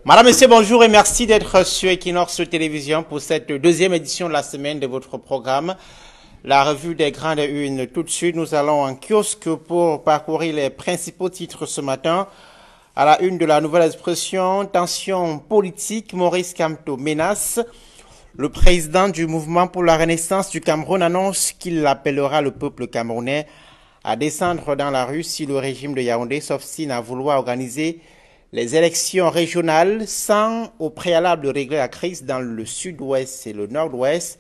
Madame, Monsieur, bonjour et merci d'être sur Equinox Télévision pour cette deuxième édition de la semaine de votre programme. La revue des grandes unes. Tout de suite, nous allons en kiosque pour parcourir les principaux titres ce matin. À la une de la Nouvelle Expression, tension politique, Maurice Kamto menace. Le président du mouvement pour la renaissance du Cameroun annonce qu'il appellera le peuple camerounais à descendre dans la rue si le régime de Yaoundé s'obstine à vouloir organiser les élections régionales sans au préalable régler la crise dans le sud-ouest et le nord-ouest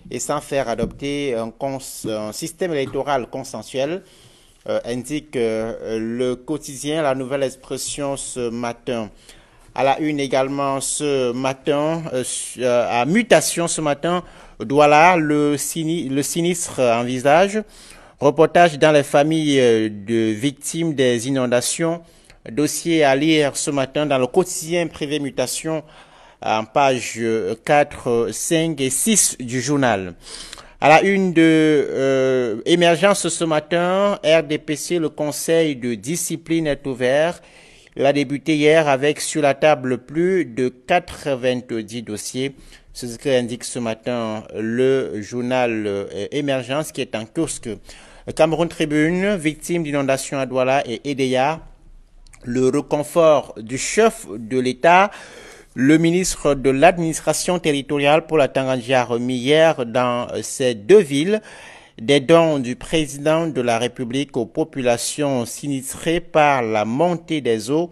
et sans faire adopter un système électoral consensuel, indique le quotidien La Nouvelle Expression ce matin. À la une également ce matin, à Mutation ce matin, Douala, le sinistre envisage. Reportage dans les familles de victimes des inondations. Dossier à lire ce matin dans le quotidien privé Mutation en page 4, 5 et 6 du journal. À la une de Émergence ce matin, RDPC, le conseil de discipline est ouvert. Il a débuté hier avec sur la table plus de 90 dossiers. C'est ce qu'indique ce matin le journal Émergence qui est en kiosque. Cameroun Tribune, victime d'inondation à Douala et Edea. Le reconfort du chef de l'État, le ministre de l'administration territoriale pour la Tanganyika a remis hier dans ces deux villes des dons du président de la République aux populations sinistrées par la montée des eaux,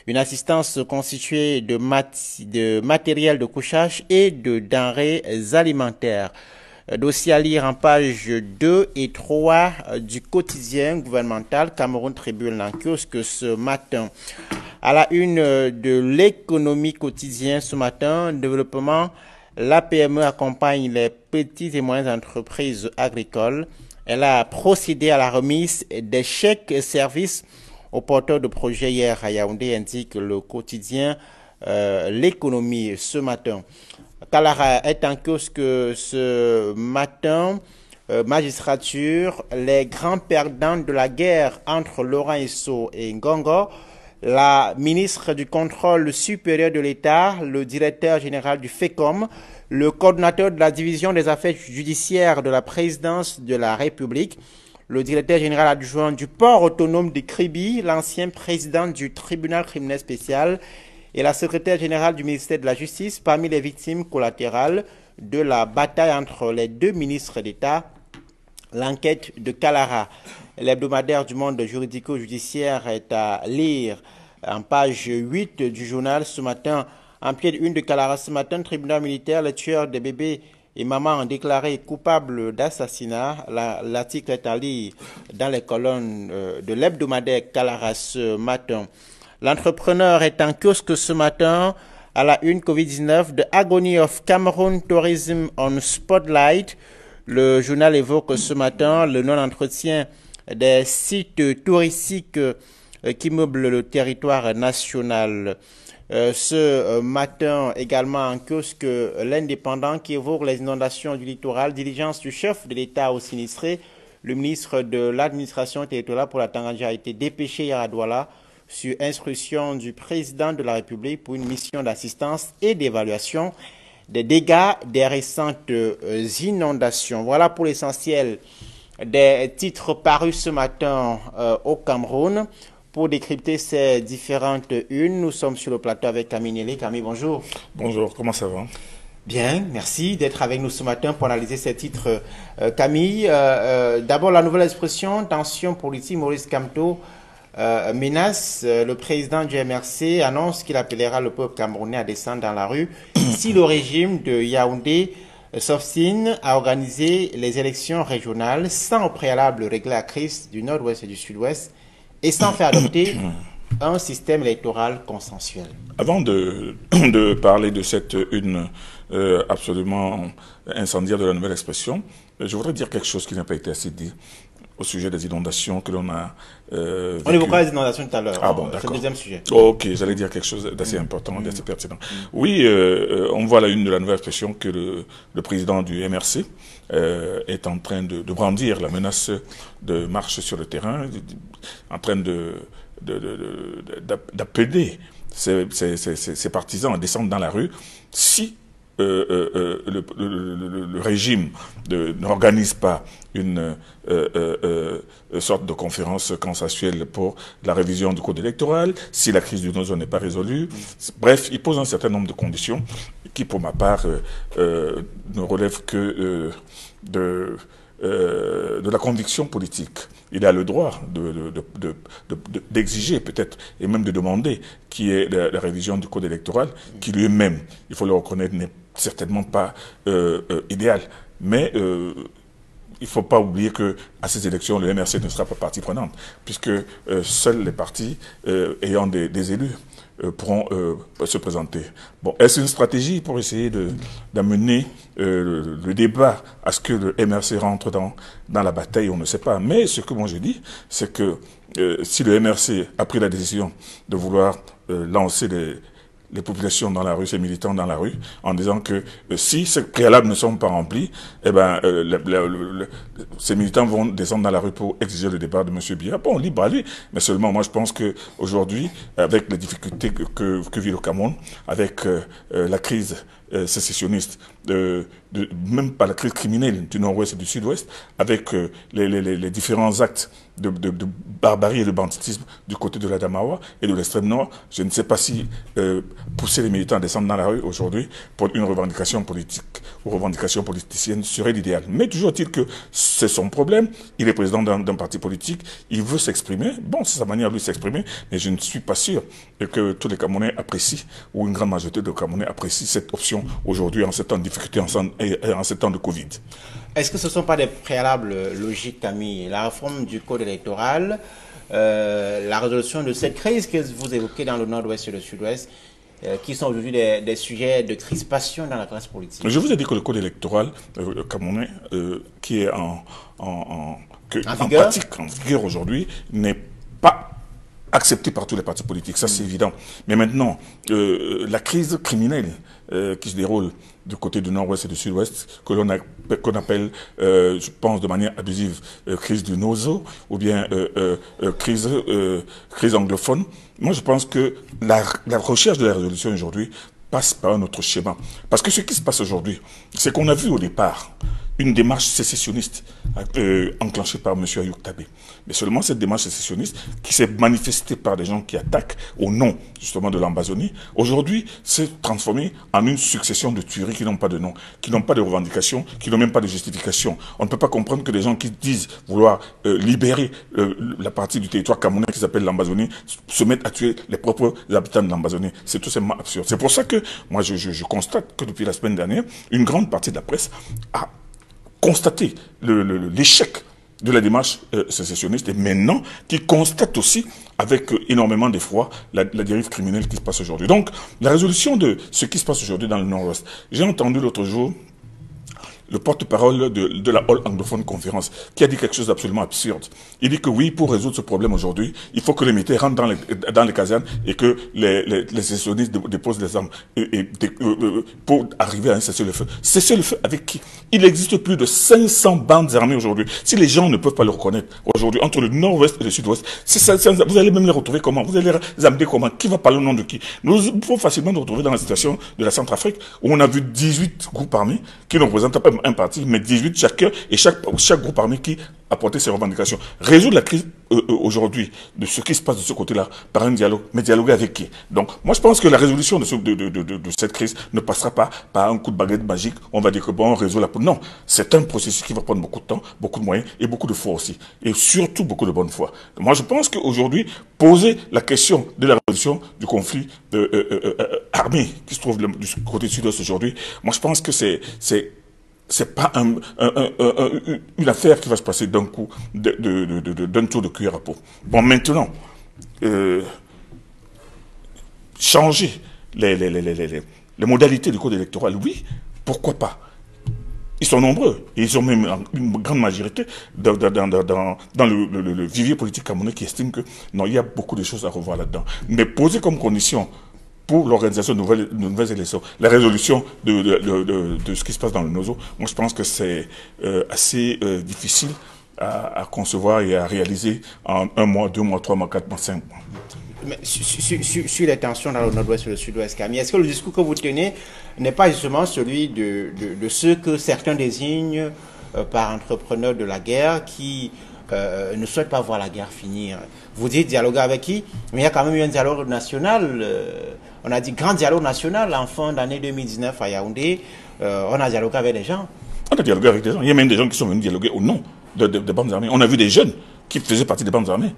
une assistance constituée de matériel de couchage et de denrées alimentaires. Dossier à lire en page 2 et 3 du quotidien gouvernemental Cameroun Tribune en kiosque ce matin. À la une de l'économie quotidien ce matin, développement, la PME accompagne les petites et moyennes entreprises agricoles. Elle a procédé à la remise des chèques et services aux porteurs de projets hier à Yaoundé, indique le quotidien l'économie ce matin. Kalara est en kiosque ce matin. Magistrature, les grands perdants de la guerre entre Laurent Esso et Ngongo. La ministre du contrôle supérieur de l'État, le directeur général du FECOM, le coordonnateur de la division des affaires judiciaires de la présidence de la République, le directeur général adjoint du port autonome de Kribi, l'ancien président du tribunal criminel spécial et la secrétaire générale du ministère de la Justice parmi les victimes collatérales de la bataille entre les deux ministres d'État. L'enquête de Kalara, l'hebdomadaire du monde juridico-judiciaire, est à lire en page 8 du journal ce matin. En pied de une de Kalara ce matin, tribunal militaire, les tueurs des bébés et mamans déclarés coupables d'assassinat. L'article est à lire dans les colonnes de l'hebdomadaire Kalara ce matin. L'entrepreneur est en kiosque ce matin à la une Covid-19 de Agony of Cameroon Tourism on Spotlight. Le journal évoque ce matin le non-entretien des sites touristiques qui meublent le territoire national. Ce matin également en kiosque l'Indépendant qui évoque les inondations du littoral, diligence du chef de l'État aux sinistrés. Le ministre de l'administration territoriale pour la Tanganyika a été dépêché hier à Douala sur instruction du président de la République pour une mission d'assistance et d'évaluation des dégâts des récentes inondations. Voilà pour l'essentiel des titres parus ce matin au Cameroun. Pour décrypter ces différentes unes, nous sommes sur le plateau avec Camille Nelly. Camille, bonjour. Bonjour, comment ça va? Bien, merci d'être avec nous ce matin pour analyser ces titres. Camille, d'abord la Nouvelle Expression, tension politique, Maurice Kamto menace. Le président du MRC annonce qu'il appellera le peuple camerounais à descendre dans la rue si le régime de Yaoundé s'obstine à organiser les élections régionales sans au préalable régler la crise du nord-ouest et du sud-ouest et sans faire adopter un système électoral consensuel. Avant de parler de cette une absolument incendiaire de la Nouvelle Expression, je voudrais dire quelque chose qui n'a pas été assez dit au sujet des inondations que l'on a On évoquera les inondations tout à l'heure. Ah bon, d'accord. C'est le deuxième sujet. Ok, j'allais dire quelque chose d'assez important, d'assez pertinent. Oui, on voit à la une de la Nouvelle Expression que le président du MRC est en train de brandir la menace de marche sur le terrain, en train de d'appeler ses partisans à descendre dans la rue si le régime n'organise pas une sorte de conférence consensuelle pour la révision du code électoral, si la crise du Nozo n'est pas résolue. Bref, il pose un certain nombre de conditions qui, pour ma part, ne relèvent que de la conviction politique. Il a le droit d'exiger peut-être, et même de demander, qui est la révision du code électoral, qui lui-même, il faut le reconnaître, n'est certainement pas idéal. Mais il ne faut pas oublier que à ces élections, le MRC ne sera pas partie prenante, puisque seuls les partis ayant des élus pourront se présenter. Bon, est-ce une stratégie pour essayer d'amener le débat à ce que le MRC rentre dans la bataille? On ne sait pas. Mais ce que moi je dis, c'est que si le MRC a pris la décision de vouloir lancer les populations dans la rue, ces militants dans la rue, en disant que si ces préalables ne sont pas remplis, eh ben, ces militants vont descendre dans la rue pour exiger le départ de M. Biya. Bon, libre à lui, mais seulement moi je pense qu'aujourd'hui, avec les difficultés que vit le Cameroun, avec la crise sécessionniste, même pas la crise criminelle du nord-ouest et du sud-ouest, avec les différents actes de barbarie et de banditisme du côté de la Damawa et de l'extrême nord, je ne sais pas si pousser les militants à descendre dans la rue aujourd'hui pour une revendication politique ou revendication politicienne serait l'idéal. Mais toujours est-il que c'est son problème, il est président d'un parti politique, il veut s'exprimer, bon c'est sa manière de s'exprimer, mais je ne suis pas sûr que tous les Camerounais apprécient, ou une grande majorité de Camerounais apprécient cette option aujourd'hui en ces temps de difficulté et en ces temps de Covid. Est-ce que ce ne sont pas des préalables logiques, Camille? La réforme du code électoral, la résolution de cette crise que vous évoquez dans le nord-ouest et le sud-ouest, qui sont aujourd'hui des sujets de crispation dans la classe politique. Je vous ai dit que le code électoral camerounais, qui est en pratique, en vigueur aujourd'hui, n'est pas accepté par tous les partis politiques, ça c'est évident. Mais maintenant, la crise criminelle qui se déroule du côté du nord-ouest et du sud-ouest, qu'on appelle, je pense de manière abusive, crise du Nozo, ou bien crise anglophone, moi je pense que la recherche de la résolution aujourd'hui passe par un autre schéma. Parce que ce qui se passe aujourd'hui, c'est qu'on a vu au départ une démarche sécessionniste enclenchée par M. Ayouk Tabé. Mais seulement cette démarche sécessionniste qui s'est manifestée par des gens qui attaquent au nom justement de l'Ambazonie, aujourd'hui s'est transformée en une succession de tueries qui n'ont pas de nom, qui n'ont pas de revendication, qui n'ont même pas de justification. On ne peut pas comprendre que des gens qui disent vouloir libérer la partie du territoire camerounais qui s'appelle l'Ambazonie se mettent à tuer les propres habitants de l'Ambazonie. C'est tout simplement absurde. C'est pour ça que moi je constate que depuis la semaine dernière, une grande partie de la presse a constater l'échec de la démarche sécessionniste et maintenant qui constate aussi avec énormément d'effroi la dérive criminelle qui se passe aujourd'hui. Donc la résolution de ce qui se passe aujourd'hui dans le nord-ouest, j'ai entendu l'autre jour le porte-parole de la All Anglophone Conférence, qui a dit quelque chose d'absolument absurde. Il dit que oui, pour résoudre ce problème aujourd'hui, il faut que les militaires rentrent dans les casernes et que les sécessionnistes déposent les armes pour arriver à un cessez-le-feu. Cessez-le-feu avec qui? Il existe plus de 500 bandes armées aujourd'hui. Si les gens ne peuvent pas le reconnaître aujourd'hui, entre le nord-ouest et le sud-ouest, vous allez même les retrouver comment? Vous allez les amener comment? Qui va parler au nom de qui? Nous pouvons facilement nous retrouver dans la situation de la Centrafrique, où on a vu 18 groupes armés qui ne représentent pas un parti, mais 18 chacun, et chaque groupe armé qui apportait ses revendications. Résoudre la crise aujourd'hui de ce qui se passe de ce côté-là par un dialogue, mais dialoguer avec qui? Donc, moi je pense que la résolution de cette crise ne passera pas par un coup de baguette magique, on va dire que bon, on résout la... Non, c'est un processus qui va prendre beaucoup de temps, beaucoup de moyens et beaucoup de foi aussi. Et surtout beaucoup de bonne foi. Moi je pense qu'aujourd'hui, poser la question de la résolution du conflit armé qui se trouve du côté sud-ouest aujourd'hui, moi je pense que c'est pas une affaire qui va se passer d'un coup, d'un tour de cuillère à peau. Bon, maintenant, changer les modalités du code électoral, oui, pourquoi pas? Ils sont nombreux, et ils ont même une grande majorité dans le vivier politique camerounais qui estime que non, il y a beaucoup de choses à revoir là-dedans. Mais poser comme condition pour l'organisation de nouvelles élections, la résolution de ce qui se passe dans le Nozo, moi je pense que c'est assez difficile à concevoir et à réaliser en 1 mois, 2 mois, 3 mois, 4 mois, 5 mois. Mais sur les tensions dans le nord-ouest et le sud-ouest, Camille, est-ce que le discours que vous tenez n'est pas justement celui de ceux que certains désignent par entrepreneurs de la guerre qui ne souhaitent pas voir la guerre finir? Vous dites dialoguer avec qui? Mais il y a quand même eu un dialogue national, on a dit grand dialogue national en fin d'année 2019 à Yaoundé. On a dialogué avec des gens. On a dialogué avec des gens. Il y a même des gens qui sont venus dialoguer au nom de bandes armées. On a vu des jeunes qui faisaient partie des bandes armées,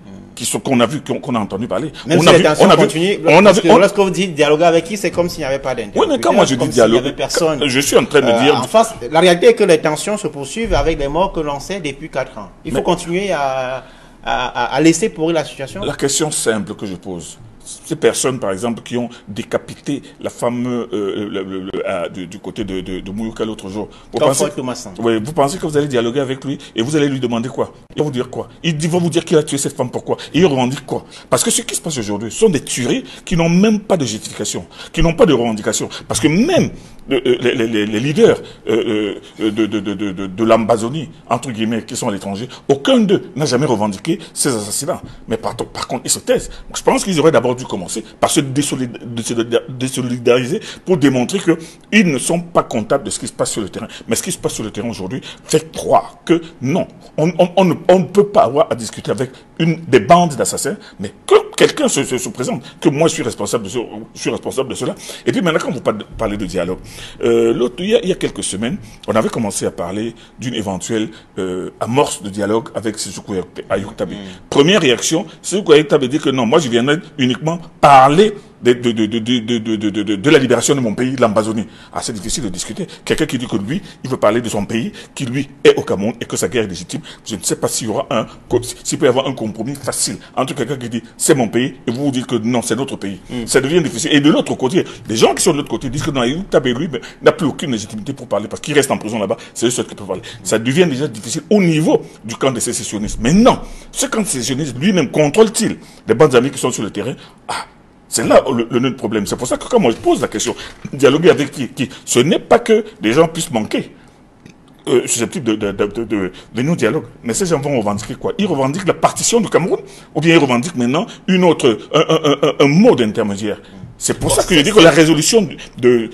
qu'on a vu, qu'on a entendu parler. Même si les tensions continuent, lorsque vous dites dialoguer avec qui, c'est comme s'il n'y avait pas d'interlocuteur. Oui, mais quand moi je dis dialogue, je suis en train de dire... En face, la réalité est que les tensions se poursuivent avec des morts que l'on sait depuis 4 ans. Il faut continuer à laisser pourrir la situation. La question simple que je pose, ces personnes, par exemple, qui ont décapité la femme du côté de Mouyouka l'autre jour. Vous pensez que vous allez dialoguer avec lui et vous allez lui demander quoi? Il va vous dire quoi? Il va vous dire qu'il a tué cette femme, pourquoi? Et il revendique quoi? Parce que ce qui se passe aujourd'hui, ce sont des tueries qui n'ont même pas de justification, qui n'ont pas de revendication. Parce que même les leaders de l'Ambazonie, entre guillemets, qui sont à l'étranger, aucun d'eux n'a jamais revendiqué ces assassinats. Mais par contre, ils se taisent. Donc, je pense qu'ils auraient d'abord dû commencer par se désolidariser pour démontrer qu'ils ne sont pas comptables de ce qui se passe sur le terrain. Mais ce qui se passe sur le terrain aujourd'hui fait croire que non, on ne peut pas avoir à discuter avec des bandes d'assassins, mais que quelqu'un se présente, que moi je suis responsable de cela. Et puis maintenant, quand vous parlez de dialogue, il y a quelques semaines, on avait commencé à parler d'une éventuelle amorce de dialogue avec Sékou Ayoub-Tabé. Première réaction, Sékou Ayoub-Tabé dit que non, moi je viendrai uniquement parler de la libération de mon pays, l'Ambazonie. Ah, c'est difficile de discuter. Quelqu'un qui dit que lui, il veut parler de son pays, qui lui est au Cameroun et que sa guerre est légitime. Je ne sais pas s'il peut y avoir un compromis facile entre quelqu'un qui dit c'est mon pays et vous dites que non, c'est notre pays. Ça devient difficile. Et de l'autre côté, les gens qui sont de l'autre côté disent que non, Tabé, lui, n'a plus aucune légitimité pour parler parce qu'il reste en prison là-bas. C'est eux seuls qui peuvent parler. Ça devient déjà difficile au niveau du camp des sécessionnistes. Mais non, ce camp des sécessionnistes lui-même contrôle-t-il les bandes armées qui sont sur le terrain? Ah, c'est là le nœud de problème. C'est pour ça que quand moi je pose la question, dialoguer avec qui, ce n'est pas que des gens puissent manquer susceptibles de nos dialogues. Mais ces gens vont revendiquer quoi? Ils revendiquent la partition du Cameroun, ou bien ils revendiquent maintenant un mot d'intermédiaire. C'est pour ça que je dis que la résolution de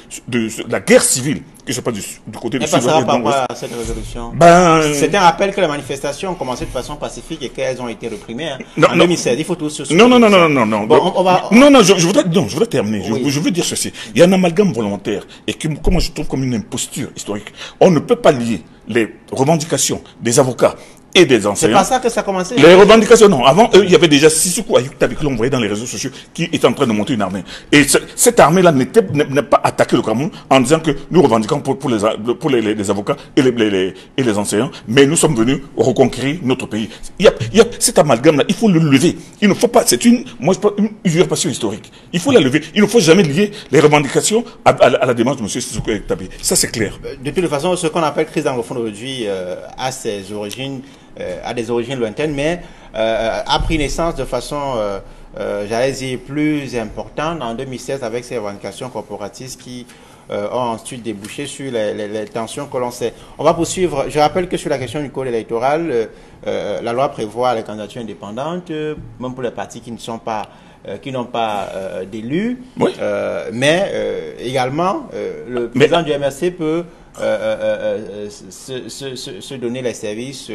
la guerre civile, qui se passe du côté du sud-ouest. Ça va pas à cette résolution. C'est un rappel que les manifestations ont commencé de façon pacifique et qu'elles ont été reprimées. En 2016, il faut tous se souvenir. Non, je voudrais terminer. Je veux dire ceci. Il y a un amalgame volontaire et que moi je trouve comme une imposture historique. On ne peut pas lier les revendications des avocats et des enseignants. C'est pas ça que ça a commencé. Les revendications, non. Avant, eux, il y avait déjà Sissoko Ayoub-Tabé que l'on voyait dans les réseaux sociaux qui est en train de monter une armée. Et cette armée-là n'a pas attaqué le Cameroun en disant que nous revendiquons pour les avocats et les enseignants, mais nous sommes venus reconquérir notre pays. Il y a cet amalgame-là, il faut le lever. Il ne faut pas, c'est une usurpation historique. Il faut la lever. Il ne faut jamais lier les revendications à la démarche de M. Sissoko Ayoub-Tabé. Ça, c'est clair. De toute façon, ce qu'on appelle crise anglophone aujourd'hui a ses origines, a des origines lointaines, mais a pris naissance de façon, j'allais dire, plus importante en 2016 avec ces revendications corporatistes qui ont ensuite débouché sur les tensions que l'on sait. On va poursuivre. Je rappelle que sur la question du code électoral, la loi prévoit les candidatures indépendantes, même pour les partis qui ne sont pas qui n'ont pas d'élus, oui. Mais également le président du MRC peut se donner les services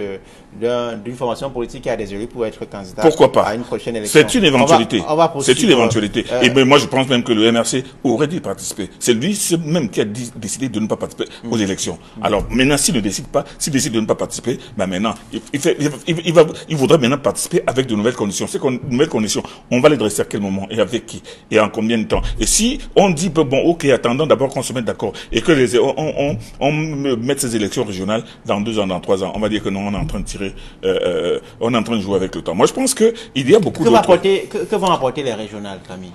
d'une formation politique qui a des élus pour être candidat. Pourquoi pas? À une prochaine élection. C'est une éventualité. C'est une éventualité. Et ben moi je pense même que le MRC aurait dû participer. C'est lui même qui a décidé de ne pas participer aux élections. Alors maintenant s'il ne décide pas, s'il décide de ne pas participer, ben maintenant il voudrait maintenant participer avec de nouvelles conditions. Ces nouvelles conditions, on va les dresser à quel moment et avec qui et en combien de temps? Et si on dit bon ok, attendons d'abord qu'on se mette d'accord et que on met ces élections régionales dans 2 ans, dans 3 ans, on va dire que non, on est en train de tirer, on est en train de jouer avec le temps. Moi, je pense qu'il y a beaucoup d'autres... Que vont apporter les régionales, Camille?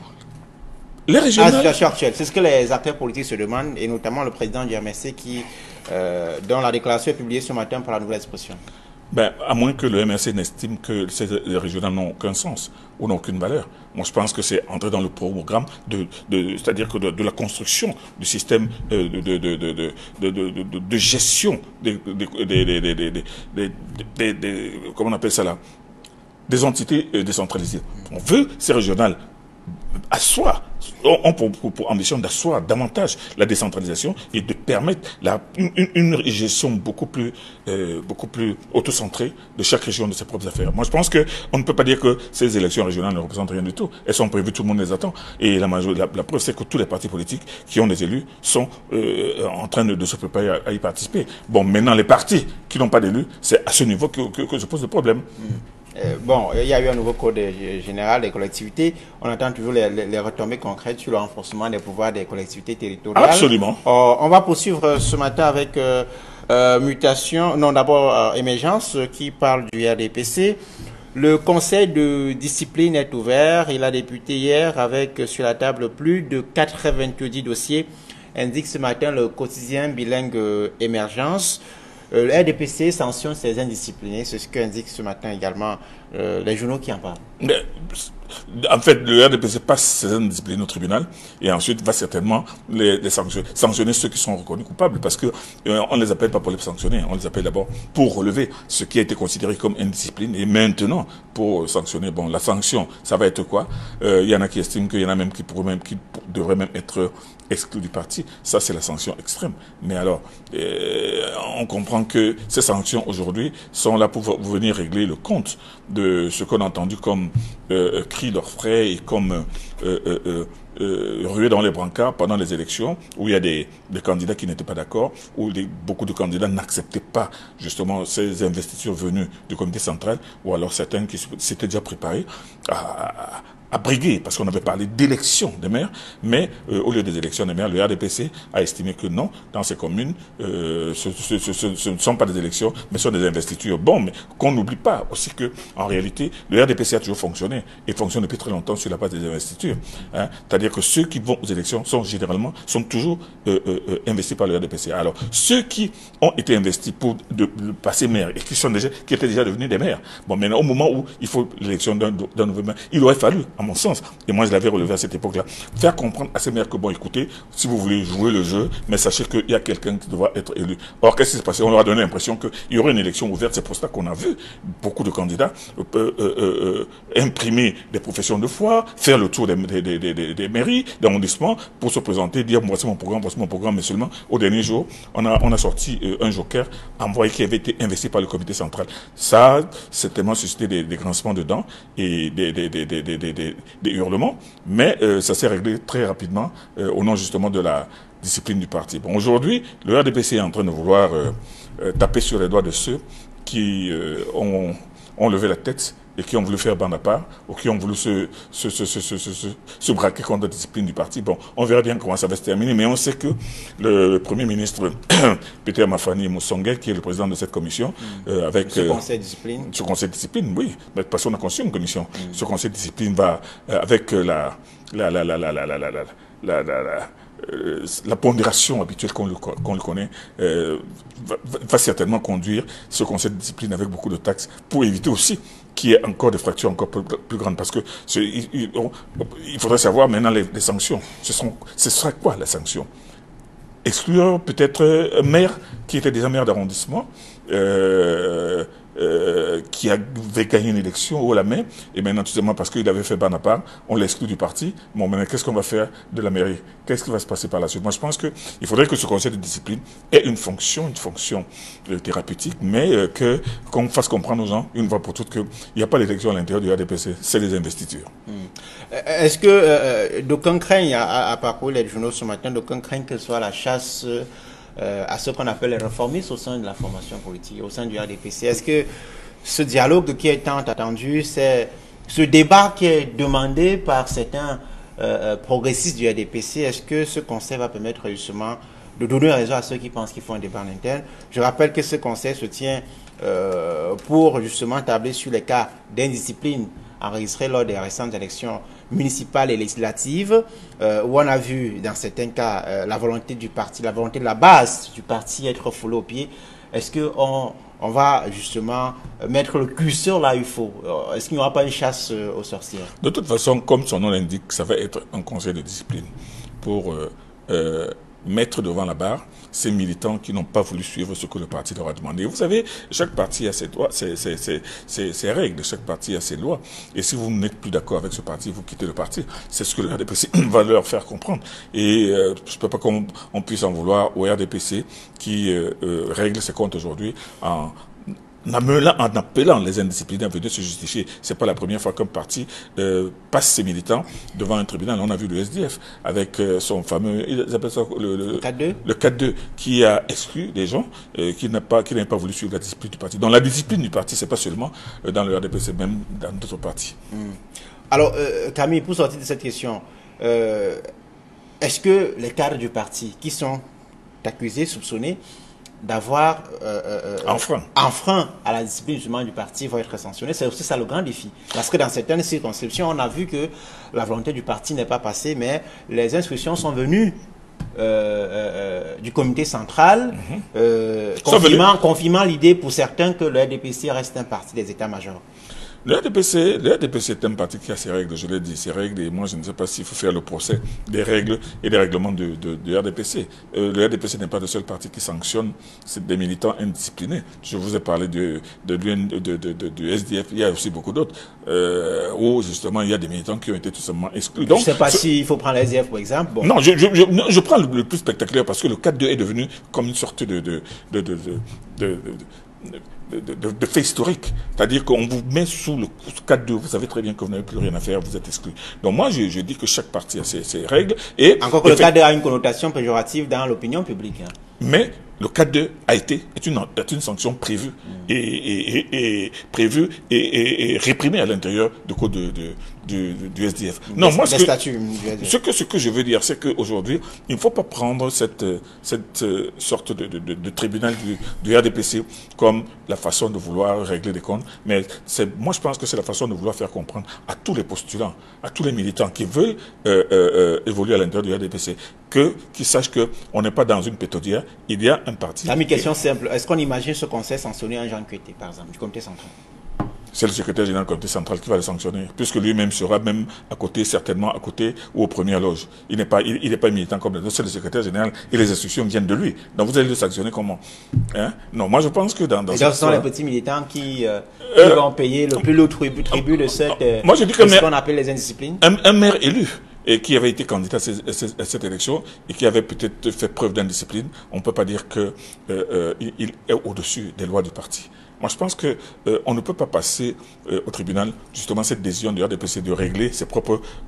Les régionales... À la situation actuelle, c'est ce que les acteurs politiques se demandent, et notamment le président du MRC dont la déclaration est publiée ce matin par la Nouvelle Expression. Ben, à moins que le MRC n'estime que ces régionales n'ont aucun sens ou n'ont aucune valeur. Moi, je pense que c'est entrer dans le programme c'est-à-dire que de la construction du système de gestion comment on appelle ça là, des entités décentralisées. On veut ces régionales asseoir, ont pour ambition d'asseoir davantage la décentralisation et de permettre une gestion beaucoup plus autocentrée de chaque région de ses propres affaires. Moi, je pense qu'on ne peut pas dire que ces élections régionales ne représentent rien du tout. Elles sont prévues, tout le monde les attend. Et la preuve, c'est que tous les partis politiques qui ont des élus sont en train de se préparer à y participer. Bon, maintenant, les partis qui n'ont pas d'élus, c'est à ce niveau que se pose le problème. Bon, il y a eu un nouveau code général des collectivités. On entend toujours les retombées concrètes sur le renforcement des pouvoirs des collectivités territoriales. Absolument. On va poursuivre ce matin avec mutation, non d'abord émergence qui parle du RDPC. Le conseil de discipline est ouvert. Il a débuté hier avec sur la table plus de 90 dossiers, indique ce matin le quotidien bilingue émergence. Le RDPC sanctionne ces indisciplinés, c'est ce qu'indique ce matin également les journaux qui en parlent. En fait, le RDPC passe ces indisciplinés au tribunal et ensuite va certainement les sanctionner ceux qui sont reconnus coupables parce que on ne les appelle pas pour les sanctionner, on les appelle d'abord pour relever ce qui a été considéré comme indiscipline et maintenant pour sanctionner. Bon, la sanction, ça va être quoi? Il y en a qui estiment qu'il y en a même qui devraient même être exclus du parti. Ça, c'est la sanction extrême. Mais alors, on comprend que ces sanctions aujourd'hui sont là pour venir régler le compte de ce qu'on a entendu comme cri d'orfraie et comme ruée dans les brancards pendant les élections où il y a des candidats qui n'étaient pas d'accord, où beaucoup de candidats n'acceptaient pas justement ces investitures venues du comité central, ou alors certains qui s'étaient déjà préparés à briguer, parce qu'on avait parlé d'élections des maires, mais au lieu des élections des maires, le RDPC a estimé que non, dans ces communes, ce ne sont pas des élections, mais ce sont des investitures. Bon, mais qu'on n'oublie pas aussi que, en réalité, le RDPC a toujours fonctionné, et fonctionne depuis très longtemps sur la base des investitures. Hein. C'est-à-dire que ceux qui vont aux élections sont toujours investis par le RDPC. Alors, ceux qui ont été investis pour passer maire et qui étaient déjà devenus des maires, bon, maintenant, au moment où il faut l'élection d'un nouveau maire, il aurait fallu, à mon sens, et moi je l'avais relevé à cette époque-là, faire comprendre à ces maires que, bon, écoutez, si vous voulez jouer le jeu, mais sachez qu'il y a quelqu'un qui devra être élu. Or, qu'est-ce qui s'est passé? On leur a donné l'impression qu'il y aurait une élection ouverte. C'est pour ça qu'on a vu beaucoup de candidats imprimer des professions de foi, faire le tour des mairies, des arrondissements, pour se présenter, dire voici mon programme, mais seulement au dernier jour, on a sorti un joker envoyé qui avait été investi par le comité central. Ça, c'est tellement suscité des grincements de dents et des hurlements, mais ça s'est réglé très rapidement au nom justement de la discipline du parti. Bon, aujourd'hui, le RDPC est en train de vouloir taper sur les doigts de ceux qui ont levé la tête et qui ont voulu faire bande à part, ou qui ont voulu se braquer contre la discipline du parti. Bon, on verra bien comment ça va se terminer, mais on sait que le Premier ministre Peter Mafani Moussongue, qui est le président de cette commission, avec ce conseil de discipline. Ce conseil de discipline, oui, mais parce qu'on a conçu une commission. Ce conseil de discipline va, avec la pondération habituelle qu'on le connaît, va certainement conduire ce conseil de discipline avec beaucoup de taxes pour éviter aussi qu'il y ait encore des fractures encore plus grandes. Parce que il faudrait savoir maintenant les sanctions. Ce sera quoi la sanction? Exclure peut-être un maire qui était déjà maire d'arrondissement, qui avait gagné une élection haut la main, et maintenant tout simplement parce qu'il avait fait ban à part, on l'exclut du parti. Bon, maintenant qu'est-ce qu'on va faire de la mairie? Qu'est-ce qui va se passer par la suite? Moi je pense qu'il faudrait que ce conseil de discipline ait une fonction thérapeutique, mais qu'on fasse comprendre aux gens, une fois pour toutes, qu'il n'y a pas d'élection à l'intérieur du RDPC, c'est les investitures. Est-ce que d'aucuns craignent, à parcourir les journaux ce matin, d'aucuns craignent que ce soit la chasse à ce qu'on appelle les réformistes au sein de la formation politique, au sein du RDPC? Est-ce que ce dialogue qui est tant attendu, c'est ce débat qui est demandé par certains progressistes du RDPC, est-ce que ce conseil va permettre justement de donner raison à ceux qui pensent qu'il faut un débat en interne? Je rappelle que ce conseil se tient pour justement tabler sur les cas d'indiscipline enregistrés lors des récentes élections municipales et législatives, où on a vu dans certains cas la volonté du parti, la volonté de la base du parti être foulée au pied. Est-ce qu'on on va justement mettre le curseur là où il faut. Est-ce qu'il n'y aura pas une chasse aux sorcières? De toute façon, comme son nom l'indique, ça va être un conseil de discipline pour mettre devant la barre ces militants qui n'ont pas voulu suivre ce que le parti leur a demandé. Vous savez, chaque parti a ses droits, ses règles, chaque parti a ses lois. Et si vous n'êtes plus d'accord avec ce parti, vous quittez le parti. C'est ce que le RDPC va leur faire comprendre. Et je ne peux pas qu'on puisse en vouloir au RDPC qui règle ses comptes aujourd'hui en appelant les indisciplinés à venir se justifier. C'est pas la première fois qu'un parti passe ses militants devant un tribunal. On a vu le SDF avec son fameux, ils appellent ça le 4-2, le 4-2, qui a exclu des gens qui n'avaient pas voulu suivre la discipline du parti. Donc la discipline du parti, c'est pas seulement dans le RDPC, même dans d'autres partis. Alors, Camille, pour sortir de cette question, est-ce que les cadres du parti qui sont accusés, soupçonnés d'avoir enfreint à la discipline justement du parti vont être sanctionnés? C'est aussi ça le grand défi. Parce que dans certaines circonscriptions, on a vu que la volonté du parti n'est pas passée, mais les instructions sont venues du comité central, confirmant l'idée pour certains que le RDPC reste un parti des états-majors. Le RDPC est un parti qui a ses règles, je l'ai dit, ses règles, et moi je ne sais pas s'il faut faire le procès des règles et des règlements du RDPC. Le RDPC n'est pas le seul parti qui sanctionne des militants indisciplinés. Je vous ai parlé du SDF, il y a aussi beaucoup d'autres, où justement il y a des militants qui ont été tout simplement exclus. Donc, je ne sais pas s'il faut prendre le SDF pour exemple. Bon. Non, je prends le plus spectaculaire parce que le 4-2 est devenu comme une sorte de fait historique. C'est-à-dire qu'on vous met sous le 4-2, vous savez très bien que vous n'avez plus rien à faire, vous êtes exclu. Donc moi, je dis que chaque parti a ses règles. Et encore que le 4-2 a une connotation péjorative dans l'opinion publique. Mais le 4-2 est une sanction prévue et réprimée à l'intérieur du code du SDF. Non, moi, ce que je veux dire, c'est qu'aujourd'hui, il ne faut pas prendre cette sorte de tribunal du RDPC comme la façon de vouloir régler des comptes, mais moi je pense que c'est la façon de vouloir faire comprendre à tous les postulants, à tous les militants qui veulent évoluer à l'intérieur du RDPC, qu'ils sachent qu'on n'est pas dans une pétodière, il y a un parti. La question simple, est-ce qu'on imagine ce conseil sanctionner un Jean Kueté, par exemple, du comité central? C'est le secrétaire général du comité central qui va le sanctionner, puisque lui-même sera même à côté, certainement à côté ou aux premières loges. Il n'est pas militant comme les autres, c'est le secrétaire général et les instructions viennent de lui. Donc vous allez le sanctionner comment? Non, moi je pense que dans ce sont les petits militants qui vont payer le plus lourd tribut de ce qu'on appelle les indisciplines. Un maire élu et qui avait été candidat à cette élection et qui avait peut-être fait preuve d'indiscipline, on ne peut pas dire qu'il est au-dessus des lois du parti. Moi, je pense que on ne peut pas passer au tribunal justement cette décision du RDPC de régler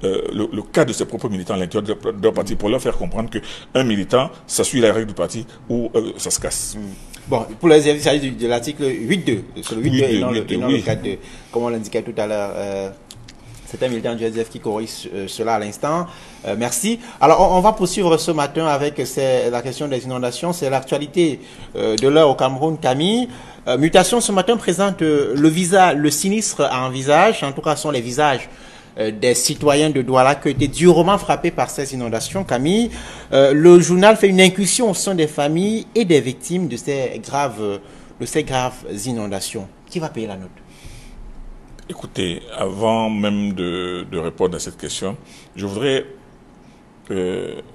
le cas de ses propres militants à l'intérieur de leur parti pour leur faire comprendre qu'un militant, ça suit la règle du parti ou ça se casse. Bon, pour les il s'agit de l'article 8.2, sur le 8.2 et non le 4.2, comme on l'indiquait tout à l'heure. C'est un militant du SDF qui corrige cela à l'instant. Merci. Alors, on va poursuivre ce matin avec la question des inondations. C'est l'actualité de l'heure au Cameroun. Camille, Mutation ce matin présente le sinistre en visage. En tout cas, ce sont les visages des citoyens de Douala qui ont été durement frappés par ces inondations. Camille, le journal fait une incursion au sein des familles et des victimes de ces graves inondations. Qui va payer la note? Écoutez, avant même de répondre à cette question, je voudrais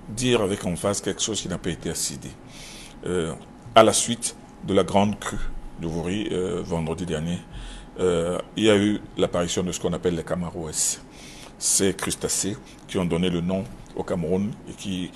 dire avec emphase quelque chose qui n'a pas été assez dit. À la suite de la grande crue de Vouri, vendredi dernier, il y a eu l'apparition de ce qu'on appelle les camarouès. Ces crustacés qui ont donné le nom au Cameroun et qui,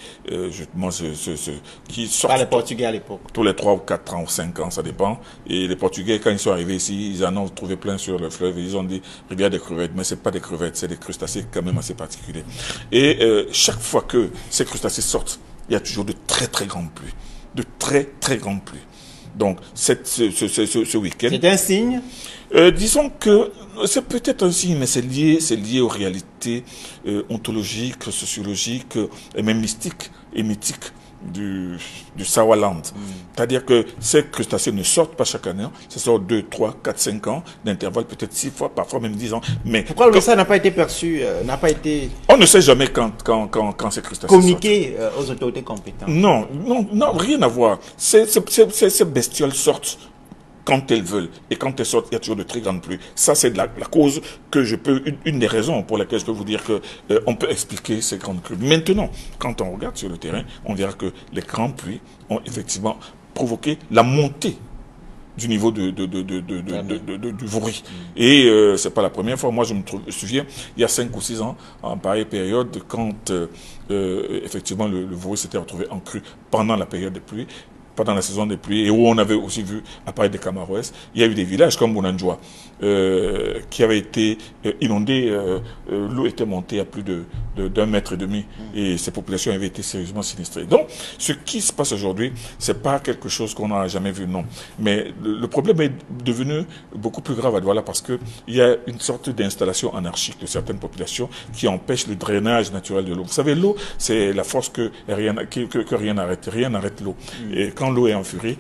qui sortent... Pas les Portugais à l'époque. Tous les 3 ou 4 ans ou 5 ans, ça dépend. Et les Portugais, quand ils sont arrivés ici, ils en ont trouvé plein sur le fleuve et ils ont dit, regarde des crevettes, mais c'est pas des crevettes, c'est des crustacés quand même assez particuliers. Et chaque fois que ces crustacés sortent, il y a toujours de très très grandes pluies. De très très grandes pluies. Donc, ce week-end... C'est un signe? Disons que c'est peut-être un signe, mais c'est lié aux réalités ontologiques, sociologiques, et même mystiques et mythiques du Sawaland. C'est-à-dire que ces crustacés ne sortent pas chaque année, ça sort 2, 3, 4, 5 ans d'intervalle, peut-être 6 fois, parfois même 10 ans. Mais pourquoi le message n'a pas été perçu, n'a pas été... On ne sait jamais quand ces crustacés communiqué aux autorités compétentes. Non, rien à voir. Ces bestioles sortent quand elles veulent. Et quand elles sortent, il y a toujours de très grandes pluies. Ça, c'est la cause que je peux, une des raisons pour lesquelles je peux vous dire que on peut expliquer ces grandes pluies. Maintenant, quand on regarde sur le terrain, on verra que les grandes pluies ont effectivement provoqué la montée du niveau du bruit. Et c'est pas la première fois. Moi, je me souviens, il y a 5 ou 6 ans, en pareille période, quand effectivement le bruit s'était retrouvé en crue pendant la période des pluies, pendant la saison des pluies, et où on avait aussi vu apparaître des Camaroès, il y a eu des villages comme Bounandjoa qui avaient été inondés, l'eau était montée à plus d'1,5 mètre, et ces populations avaient été sérieusement sinistrées. Donc, ce qui se passe aujourd'hui, c'est pas quelque chose qu'on n'a jamais vu, non. Mais le problème est devenu beaucoup plus grave à Douala parce que il y a une sorte d'installation anarchique de certaines populations qui empêche le drainage naturel de l'eau. Vous savez, l'eau, c'est la force que rien n'arrête. Rien n'arrête l'eau. Et quand l'eau est en furie,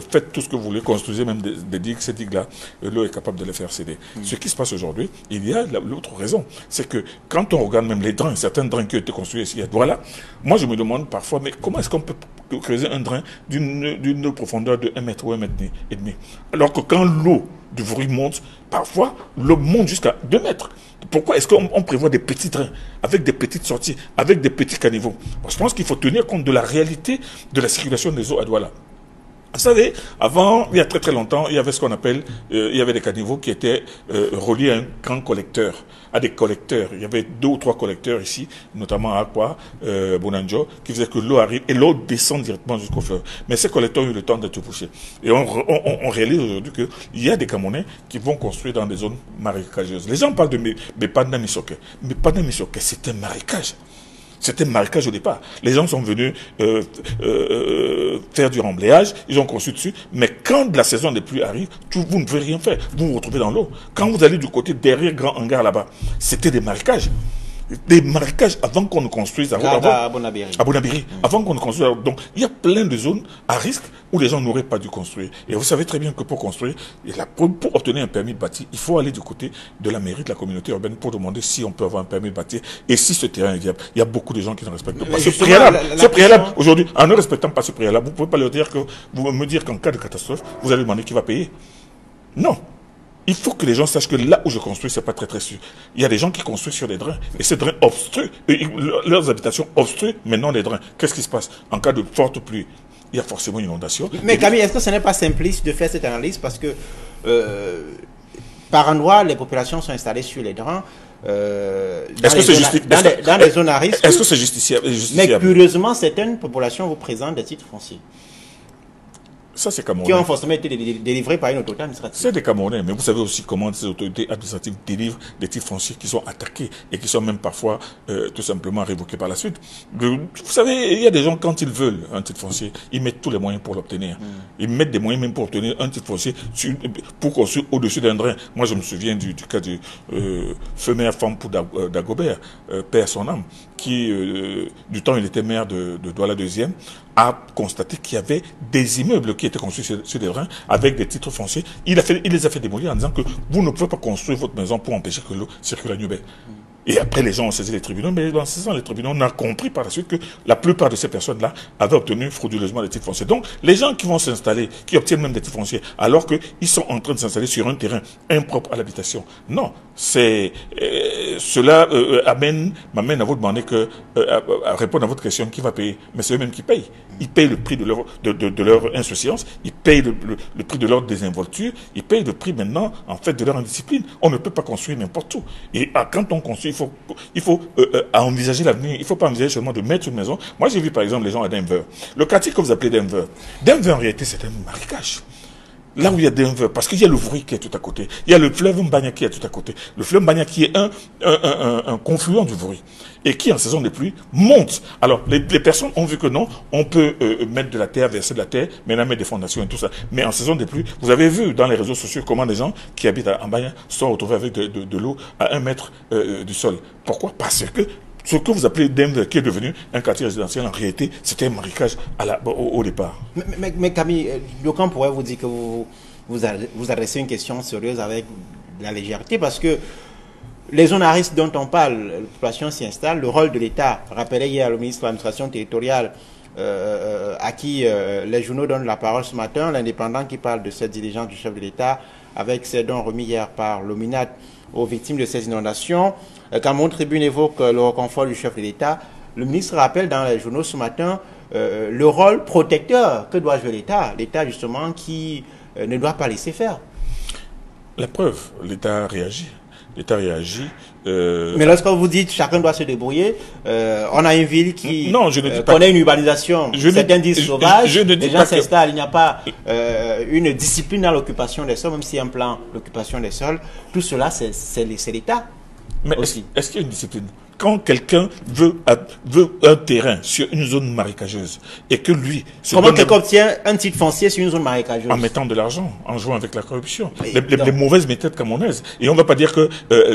faites tout ce que vous voulez, construisez même des digues. Ces digues-là, l'eau est capable de les faire céder. Ce qui se passe aujourd'hui, il y a l'autre raison. C'est que quand on regarde même les drains, certains drains qui ont été construits ici à Douala, moi je me demande parfois, mais comment est-ce qu'on peut creuser un drain d'une profondeur de 1 mètre ou 1,5 mètre? Alors que quand l'eau du bruit monte, parfois l'eau monte jusqu'à 2 mètres. Pourquoi est-ce qu'on prévoit des petits drains, avec des petites sorties, avec des petits caniveaux? Je pense qu'il faut tenir compte de la réalité de la circulation des eaux à Douala. Vous savez, avant, il y a très très longtemps, il y avait ce qu'on appelle, il y avait des caniveaux qui étaient reliés à un grand collecteur, à des collecteurs. Il y avait 2 ou 3 collecteurs ici, notamment à Akwa, Bounandjoa, qui faisaient que l'eau arrive et l'eau descend directement jusqu'au fleuve. Mais ces collecteurs ont eu le temps d'être bouchés. Et on réalise aujourd'hui qu'il y a des Camerounais qui vont construire dans des zones marécageuses. Les gens parlent de Mepanda Misoke. Mepanda Misoke, c'est un marécage. C'était un marécage au départ. Les gens sont venus faire du remblayage, ils ont construit dessus, mais quand la saison des pluies arrive, vous ne pouvez rien faire. Vous vous retrouvez dans l'eau. Quand vous allez du côté derrière Grand Hangar là-bas, c'était des marécages. Des marécages avant qu'on ne construise à Bonabiri. À Bonabiri. Avant qu'on ne construise. Donc, il y a plein de zones à risque où les gens n'auraient pas dû construire. Et vous savez très bien que pour construire, pour obtenir un permis de bâtir, il faut aller du côté de la mairie, de la communauté urbaine pour demander si on peut avoir un permis de bâtir et si ce terrain est viable. Il y a beaucoup de gens qui ne respectent pas ce préalable. Ce préalable, aujourd'hui, en ne respectant pas ce préalable, vous ne pouvez pas leur dire que, vous me dire qu'en cas de catastrophe, vous allez demander qui va payer. Non. Il faut que les gens sachent que là où je construis, c'est pas très très sûr. Il y a des gens qui construisent sur des drains. Et ces drains obstruent, leurs habitations obstruent maintenant les drains. Qu'est-ce qui se passe? En cas de forte pluie, il y a forcément une inondation. Mais Camille, est-ce que ce n'est pas simpliste de faire cette analyse? Parce que par endroits, les populations sont installées sur les drains. Dans les zones à risque. Est-ce que c'est justifiable? Mais curieusement, certaines populations vous présentent des titres fonciers. Ça, c'est Camerounais. Qui ont forcément été délivrés par une autorité administrative. C'est des Camerounais, mais vous savez aussi comment ces autorités administratives délivrent des titres fonciers qui sont attaqués et qui sont même parfois tout simplement révoqués par la suite. Vous savez, il y a des gens, quand ils veulent un titre foncier, ils mettent tous les moyens pour l'obtenir. Ils mettent des moyens même pour obtenir un titre foncier pour construire au-dessus d'un drain. Moi, je me souviens du cas du feu maire Fampou d'Agobert, père son âme, qui, du temps où il était maire de Douala 2e, a constaté qu'il y avait des immeubles qui étaient construits sur des drains avec des titres fonciers. Il les a fait démolir en disant que vous ne pouvez pas construire votre maison pour empêcher que l'eau circule à Nubé. Et après, les gens ont saisi les tribunaux, mais en saisissant les tribunaux, on a compris par la suite que la plupart de ces personnes-là avaient obtenu frauduleusement des titres fonciers. Donc, les gens qui vont s'installer, qui obtiennent même des titres fonciers, alors qu'ils sont en train de s'installer sur un terrain impropre à l'habitation. Non, cela m'amène à vous demander à répondre à votre question, qui va payer? Mais c'est eux-mêmes qui payent. Ils payent le prix de leur insouciance, ils payent le prix de leur désinvolture, ils payent le prix maintenant, en fait, de leur indiscipline. On ne peut pas construire n'importe où. Et quand on construit, il faut envisager l'avenir. Il ne faut pas envisager seulement de mettre une maison. Moi, j'ai vu par exemple les gens à Denver. Le quartier que vous appelez Denver. Denver, en réalité, c'est un marécage. Là où il y a Denver, parce qu'il y a le bruit qui est tout à côté. Il y a le fleuve Mbanya qui est tout à côté. Le fleuve Mbanya qui est un confluent du bruit. Et qui, en saison de pluie, monte. Alors, les personnes ont vu que non, on peut mettre de la terre, verser de la terre, maintenant mettre des fondations et tout ça. Mais en saison de pluie, vous avez vu dans les réseaux sociaux comment les gens qui habitent à Mbanya sont retrouvés avec de l'eau à 1 mètre du sol. Pourquoi? Parce que ce que vous appelez Denver, qui est devenu un quartier résidentiel, en réalité, c'était un marécage au départ. Mais Camille, d'aucuns pourrait vous dire que vous adressez une question sérieuse avec la légèreté, parce que les zones à risque dont on parle, la population s'y installe, le rôle de l'État, rappelé hier le ministre de l'administration territoriale, à qui les journaux donnent la parole ce matin, l'Indépendant qui parle de cette diligence du chef de l'État avec ses dons remis hier par l'OMINAT aux victimes de ces inondations. Quand mon tribune évoque le réconfort du chef de l'État, le ministre rappelle dans les journaux ce matin le rôle protecteur que doit jouer l'État. L'État justement qui ne doit pas laisser faire. La preuve, l'État réagit. L'État réagit. Mais lorsque vous dites chacun doit se débrouiller, on a une ville qui connaît une urbanisation. Certains disent sauvage, les gens s'installent, il n'y a pas une discipline dans l'occupation des sols, même s'il y a un plan d'occupation des sols. Tout cela, c'est l'État. Mais est-ce qu'il y a une discipline? Quand quelqu'un veut un terrain sur une zone marécageuse et que lui... Comment quelqu'un obtient un titre foncier sur une zone marécageuse? En mettant de l'argent, en jouant avec la corruption. Les mauvaises méthodes camerounaises. Et on ne va pas dire que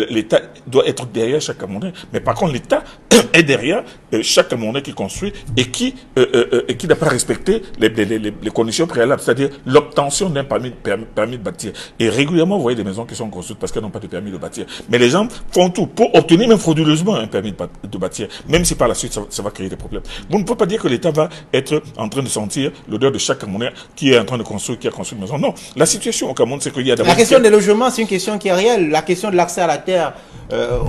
l'État doit être derrière chaque Camerounais. Mais par contre, l'État est derrière chaque Camerounais qui construit et qui n'a pas respecté les conditions préalables. C'est-à-dire l'obtention d'un permis de bâtir. Et régulièrement, vous voyez des maisons qui sont construites parce qu'elles n'ont pas de permis de bâtir. Mais les gens font tout pour obtenir même frauduleusement un permis de bâtir, même si par la suite ça va créer des problèmes. Vous ne pouvez pas dire que l'État va être en train de sentir l'odeur de chaque Camerounais qui est en train de construire, qui a construit une maison. Non, la situation au Cameroun, c'est qu'il y a d'abord... La question des logements, c'est une question qui est réelle. La question de l'accès à la terre,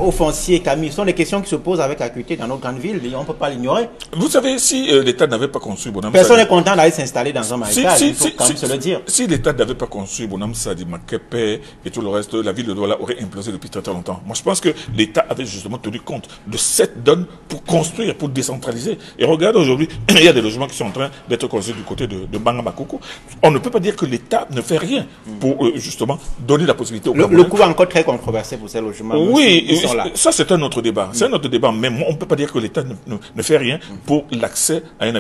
aux fonciers, Camille, sont des questions qui se posent avec acuité dans nos grandes villes. On ne peut pas l'ignorer. Vous savez, si l'État n'avait pas construit Bonham Personne n'est content d'aller s'installer dans un marécage, il faut quand même se le dire. Si l'État n'avait pas construit Bonham Sadi, Makepe et tout le reste, la ville de Douala aurait implosé depuis très longtemps. Moi, je pense que l'État avait justement tenu compte de cette donne pour construire, pour décentraliser. Et regarde aujourd'hui, il y a des logements qui sont en train d'être construits du côté de Bangamakoko. On ne peut pas dire que l'État ne fait rien pour justement donner la possibilité aux Camerounais. Le coût est encore très controversé pour ces logements. Oui, ça c'est un autre débat. C'est un autre débat. Mais on ne peut pas dire que l'État ne fait rien pour l'accès à un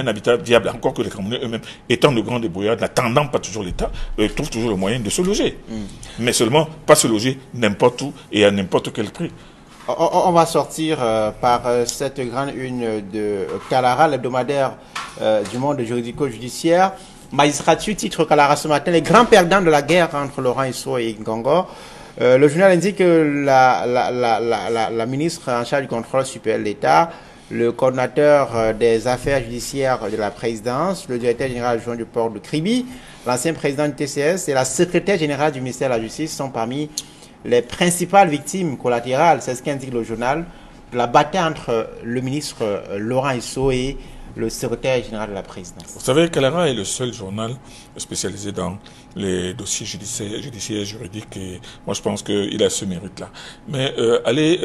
habitat viable. Encore que les Camerounais eux-mêmes, étant de grands débrouillards, n'attendant pas toujours l'État, trouvent toujours le moyen de se loger. Mais seulement pas se loger n'importe où et à n'importe quel prix. On va sortir par cette grande une de Kalara, l'hebdomadaire du monde juridico-judiciaire. Magistrature, titre Kalara ce matin, les grands perdants de la guerre entre Laurent Esso et Ngongor. Le journal indique que la ministre en charge du contrôle supérieur de l'État, le coordinateur des affaires judiciaires de la présidence, le directeur général adjoint du port de Kribi, l'ancien président du TCS et la secrétaire générale du ministère de la Justice sont parmi les principales victimes collatérales, c'est ce qu'indique le journal, de la bataille entre le ministre Laurent Esso et le secrétaire général de la présidence. Vous savez, Kalara est le seul journal spécialisé dans les dossiers judiciaires juridiques et moi je pense qu'il a ce mérite-là. Mais allez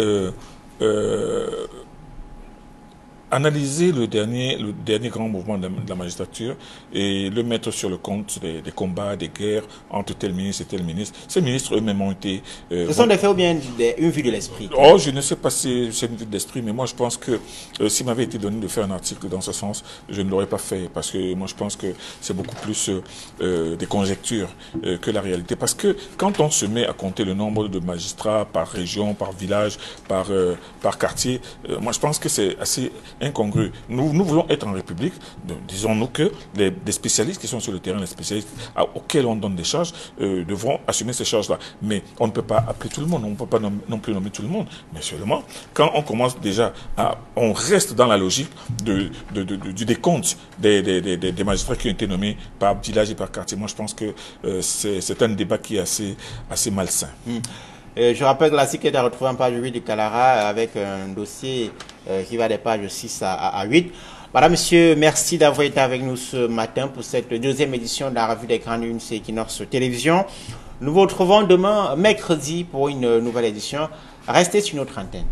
analyser le dernier grand mouvement de la magistrature et le mettre sur le compte des combats, des guerres entre tel ministre et tel ministre. Ces ministres eux-mêmes ont été... Ce sont des faits ou bien une vue de l'esprit? Oh, je ne sais pas si c'est une vue de l'esprit, mais moi je pense que s'il m'avait été donné de faire un article dans ce sens, je ne l'aurais pas fait. Parce que moi je pense que c'est beaucoup plus des conjectures que la réalité. Parce que quand on se met à compter le nombre de magistrats par région, par village, par quartier, moi je pense que c'est assez incongru. Nous voulons être en République, disons-nous que des spécialistes qui sont sur le terrain, les spécialistes auxquels on donne des charges, devront assumer ces charges-là. Mais on ne peut pas appeler tout le monde, on ne peut pas non plus nommer tout le monde. Mais seulement, quand on commence déjà on reste dans la logique du décompte des magistrats qui ont été nommés par village et par quartier. Moi, je pense que c'est un débat qui est assez malsain. Je rappelle que la CIC est à retrouver en page 8 du Kalara avec un dossier qui va des pages 6 à 8. Madame, monsieur, merci d'avoir été avec nous ce matin pour cette deuxième édition de la revue des grandes unes Equinox Télévision. Nous vous retrouvons demain, mercredi, pour une nouvelle édition. Restez sur notre antenne.